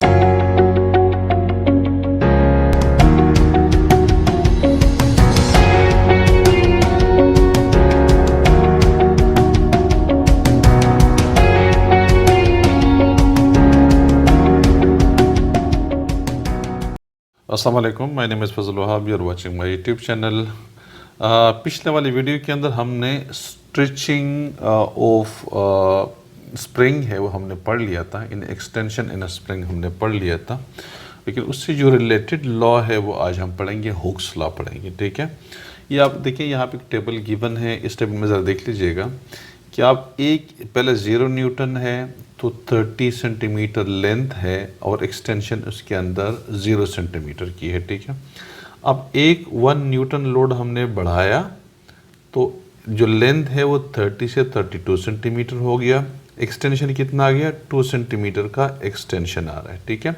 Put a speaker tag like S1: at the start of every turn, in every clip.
S1: अस्सलाम वालेकुम, my name is Fazal Wahab, you are watching my YouTube channel. पिछले वाली वीडियो के अंदर हमने स्ट्रिचिंग ऑफ स्प्रिंग है वो हमने पढ़ लिया था, इन एक्सटेंशन इन स्प्रिंग हमने पढ़ लिया था। लेकिन उससे जो रिलेटेड लॉ है वो आज हम पढ़ेंगे, हुक्स लॉ पढ़ेंगे। ठीक है, ये आप देखिए यहाँ पे एक टेबल गिवन है, इस टेबल में ज़रा देख लीजिएगा कि आप एक पहले 0 न्यूटन है तो 30 सेंटीमीटर लेंथ है और एक्सटेंशन उसके अंदर 0 सेंटीमीटर की है। ठीक है, अब 1 न्यूटन लोड हमने बढ़ाया तो जो लेंथ है वो 30 से 32 सेंटीमीटर हो गया। एक्सटेंशन कितना आ गया? 2 सेंटीमीटर का एक्सटेंशन आ रहा है। ठीक है,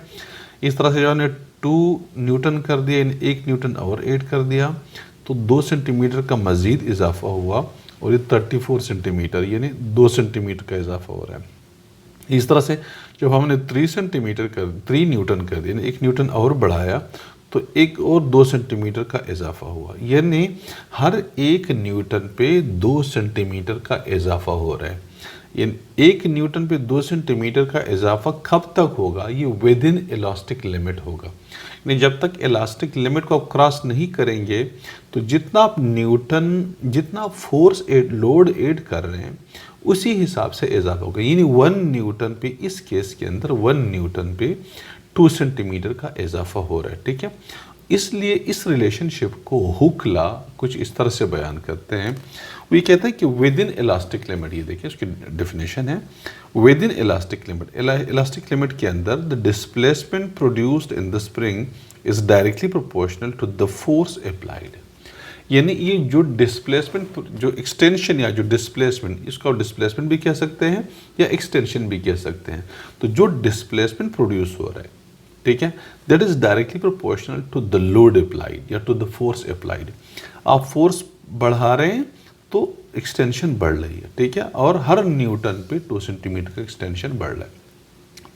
S1: इस तरह से जो हमने 2 न्यूटन कर दिया, 1 न्यूटन और ऐड कर दिया तो 2 सेंटीमीटर का मज़ीद इजाफा हुआ और ये 34 सेंटीमीटर यानी 2 सेंटीमीटर का इजाफा हो रहा है। इस तरह से जब हमने 3 न्यूटन कर दिया, 1 न्यूटन और बढ़ाया तो 1 और 2 सेंटीमीटर का इजाफा हुआ, यानी हर 1 न्यूटन पे 2 सेंटीमीटर का इजाफा हो रहा है। यानी 1 न्यूटन पे 2 सेंटीमीटर का इजाफा कब तक होगा? ये विद इन इलास्टिक लिमिट होगा। यानी जब तक इलास्टिक लिमिट को आप क्रॉस नहीं करेंगे तो जितना आप फोर्स लोड ऐड कर रहे हैं उसी हिसाब से इजाफा होगा। यानी 1 न्यूटन पे, इस केस के अंदर 1 न्यूटन पे 2 सेंटीमीटर का इजाफा हो रहा है। ठीक है, इसलिए इस रिलेशनशिप को हुक लॉ कुछ इस तरह से बयान करते हैं। वो ये कहते हैं कि विद इन इलास्टिक लिमिट, ये देखिए उसकी डेफिनेशन है, within elastic limit, elastic limit के अंदर the displacement produced in the spring is directly proportional to the force applied. यानी ये जो डिस्प्लेसमेंट, जो एक्सटेंशन या जो डिस्प्लेसमेंट, इसको आप डिस्प्लेसमेंट भी कह सकते हैं या एक्सटेंशन भी कह सकते हैं। तो जो डिस्प्लेसमेंट प्रोड्यूस हो रहा है, ठीक है, that is directly proportional to the load applied या टू द फोर्स अप्लाइड। आप फोर्स बढ़ा रहे हैं तो एक्सटेंशन बढ़ रही है। ठीक है, और हर न्यूटन पे 2 सेंटीमीटर का एक्सटेंशन बढ़ रहा है।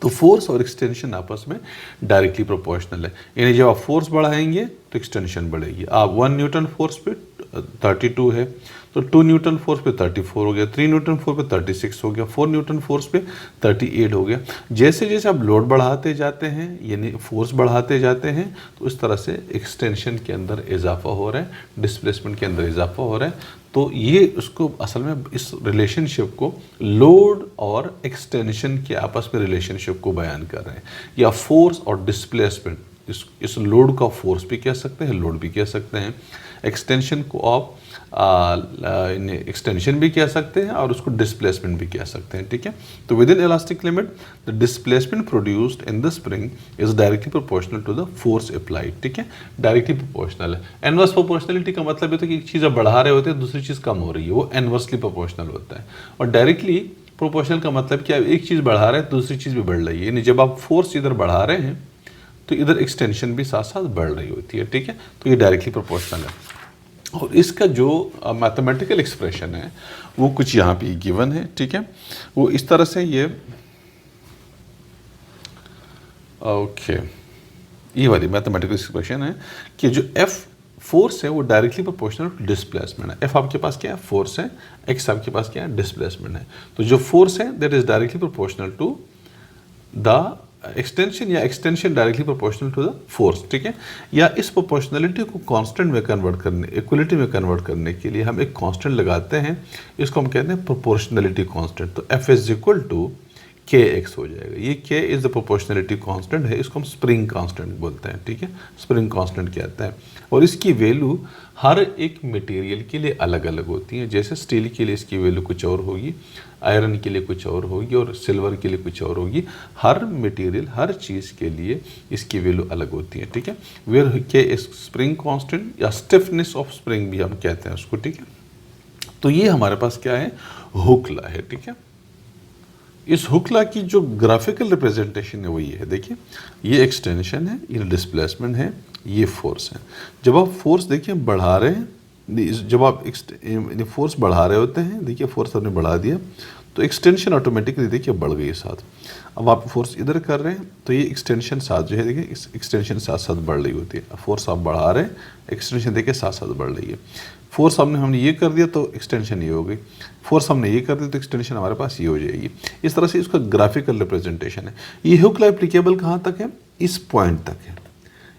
S1: तो फोर्स और एक्सटेंशन आपस में डायरेक्टली प्रोपोर्शनल है। यानी जब आप फोर्स बढ़ाएंगे तो एक्सटेंशन बढ़ेगी। आप 1 न्यूटन फोर्स पे 32 है तो 2 न्यूटन फोर्स पे 34 हो गया, 3 न्यूटन फोर्स पे 36 हो गया, 4 न्यूटन फोर्स पे 38 हो गया। जैसे जैसे आप लोड बढ़ाते जाते हैं यानी फोर्स बढ़ाते जाते हैं तो इस तरह से एक्सटेंशन के अंदर इजाफा हो रहा है, डिस्प्लेसमेंट के अंदर इजाफा हो रहा है। तो ये उसको असल में इस रिलेशनशिप को लोड और एक्सटेंशन के आपस में रिलेशनशिप को बयान कर रहे हैं, या फोर्स और डिस्प्लेसमेंट। इस लोड का फोर्स भी कह सकते हैं, लोड भी कह सकते हैं। एक्सटेंशन को आप एक्सटेंशन भी कह सकते हैं और उसको डिस्प्लेसमेंट भी कह सकते हैं। ठीक है, तो within elastic limit the displacement produced in the spring is directly proportional to the force applied. ठीक है, डायरेक्टली प्रोपोर्शनल है। इनवर्स प्रोपोर्शनलिटी का मतलब है तो कि एक चीज़ आप बढ़ा रहे होते हैं दूसरी चीज़ कम हो रही है, वो इनवर्सली प्रोपोर्शनल होता है। और डायरेक्टली प्रोपोर्शनल का मतलब कि आप एक चीज़ बढ़ा रहे हैं दूसरी चीज़ भी बढ़ रही है। यानी जब आप फोर्स इधर बढ़ा रहे हैं तो इधर एक्सटेंशन भी साथ साथ बढ़ रही होती है। ठीक है, तो ये डायरेक्टली प्रोपोर्शनल है। और इसका जो मैथमेटिकल एक्सप्रेशन है वो कुछ यहाँ पे गिवन है। ठीक है, वो इस तरह से ये ये वाली मैथमेटिकल एक्सप्रेशन है कि जो F फोर्स है वो डायरेक्टली प्रोपोर्शनल टू डिस्प्लेसमेंट है। F आपके पास क्या है? फोर्स है। X आपके पास क्या है? डिस्प्लेसमेंट है। तो जो फोर्स है that is directly proportional to the extension, या extension directly proportional to the force. ठीक है, या इस प्रोपोर्शनलिटी को कांस्टेंट में कन्वर्ट करने, इक्वलिटी में कन्वर्ट करने के लिए हम एक कांस्टेंट लगाते हैं, इसको हम कहते हैं प्रोपोर्शनलिटी कांस्टेंट। तो F is equal to kx हो जाएगा। ये k is the proportionality constant है, इसको हम स्प्रिंग कांस्टेंट बोलते हैं। ठीक है, स्प्रिंग कांस्टेंट कहते हैं। और इसकी वैल्यू हर एक मटेरियल के लिए अलग अलग होती है। जैसे स्टील के लिए इसकी वैल्यू कुछ और होगी, आयरन के लिए कुछ और होगी और सिल्वर के लिए कुछ और होगी। हर मटेरियल, हर चीज़ के लिए इसकी वैल्यू अलग होती है। ठीक है, वेयर के इज स्प्रिंग कांस्टेंट या स्टिफनेस ऑफ स्प्रिंग भी हम कहते हैं उसको। ठीक है, तो ये हमारे पास क्या है? हुक लॉ है। ठीक है, इस हुक लॉ की जो ग्राफिकल रिप्रेजेंटेशन है वो ये है। देखिए, ये एक्सटेंशन है, ये डिस्प्लेसमेंट है, ये फोर्स है। जब आप फोर्स देखिए बढ़ा रहे हैं, जब आप फोर्स बढ़ा रहे होते हैं, देखिए फोर्स हमने बढ़ा दिया तो एक्सटेंशन ऑटोमेटिकली देखिए बढ़ गई साथ। अब आप फोर्स इधर कर रहे हैं तो ये एक्सटेंशन साथ जो है देखिए इस एक्सटेंशन साथ साथ बढ़ रही होती है। फोर्स आप बढ़ा रहे हैं, एक्सटेंशन देखिए साथ साथ बढ़ रही है। फोर्स हमने ये कर दिया तो एक्सटेंशन ये हो गई, फोर्स हमने ये कर दिया तो एक्सटेंशन हमारे पास ये हो जाएगी। इस तरह से इसका ग्राफिकल रिप्रेजेंटेशन है। ये हुक लॉ एप्लीकेबल कहाँ तक है? इस पॉइंट तक है,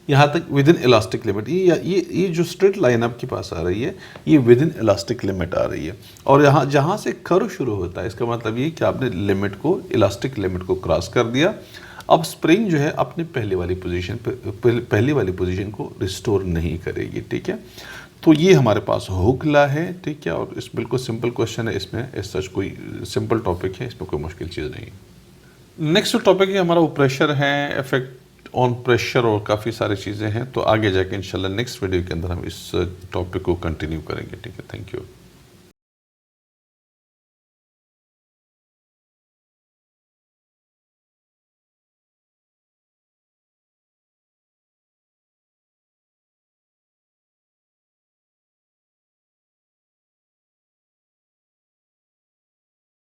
S1: यहाँ तक विद इन इलास्टिक लिमिट। ये जो स्ट्रेट लाइन आपके पास आ रही है ये विद इन इलास्टिक लिमिट आ रही है। और यहाँ जहाँ से कर्व शुरू होता है इसका मतलब ये कि आपने लिमिट को, इलास्टिक लिमिट को क्रॉस कर दिया। अब स्प्रिंग जो है अपनी पहले वाली पोजीशन को रिस्टोर नहीं करेगी, ठीक है। तो ये हमारे पास हुक लॉ है, ठीक है। और इस बिल्कुल सिंपल क्वेश्चन है, इसमें इस सच कोई सिंपल टॉपिक है, इसमें कोई मुश्किल चीज़ नहीं है। नेक्स्ट टॉपिक है हमारा वो प्रेशर है, इफेक्ट ऑन प्रेशर और काफ़ी सारी चीज़ें हैं। तो आगे जाके इंशाल्लाह नेक्स्ट वीडियो के अंदर हम इस टॉपिक को कंटिन्यू करेंगे, ठीक है। Thank you.